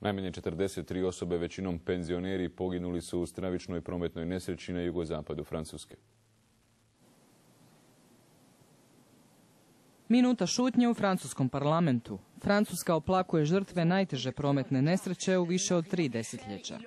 Najmanje 43 osobe, većinom penzioneri, poginuli su u stravičnoj prometnoj nesreći na jugozapadu Francuske. Minuta šutnje u francuskom parlamentu. Francuska oplakuje žrtve najteže prometne nesreće u više od 3 desetljeća.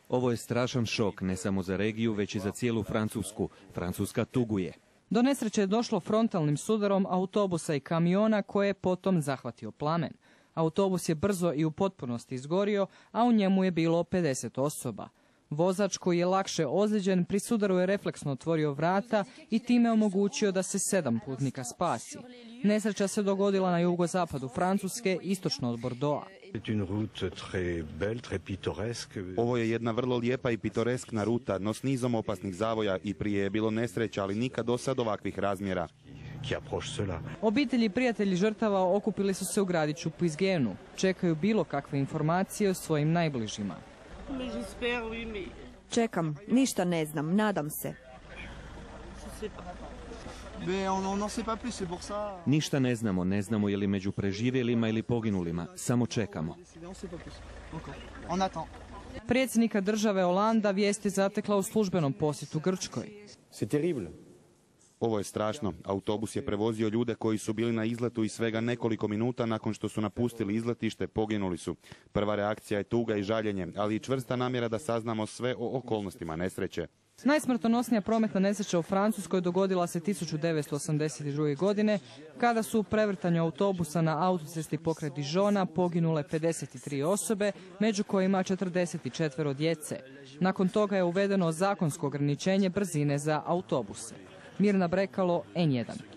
Ovo je strašan šok, ne samo za regiju, već i za cijelu Francusku. Francuska tuguje. Do nesreće je došlo frontalnim sudarom autobusa i kamiona koje je potom zahvatio plamen. Autobus je brzo i u potpunosti izgorio, a u njemu je bilo 50 osoba. Vozač, koji je lakše ozlijeđen, pri sudaru je refleksno otvorio vrata i time omogućio da se 7 putnika spasi. Nesreća se dogodila na jugozapadu Francuske, istočno od Bordeauxa. Ovo je jedna vrlo lijepa i pitoreskna ruta, no s nizom opasnih zavoja, i prije je bilo nesreća, ali nikad do sad ovakvih razmjera. Obitelji i prijatelji žrtava okupili su se u gradiću Puisgenu. Čekaju bilo kakve informacije o svojim najbližima. Čekam, ništa ne znam, nadam se. Ništa ne znamo je li među preživjelima ili poginulima, samo čekamo. Predsjednika države Holanda vijest je zatekla u službenom posjetu Grčkoj. Ovo je strašno. Autobus je prevozio ljude koji su bili na izletu i svega nekoliko minuta nakon što su napustili izletište poginuli su. Prva reakcija je tuga i žaljenje, ali i čvrsta namjera da saznamo sve o okolnostima nesreće. Najsmrtonosnija prometna nesreća u Francuskoj dogodila se 1982. godine, kada su u prevrtanju autobusa na autocesti pokraj Dijona poginule 53 osobe, među kojima 44 djece. Nakon toga je uvedeno zakonsko ograničenje brzine za autobuse. Mirna Brekalo, N1.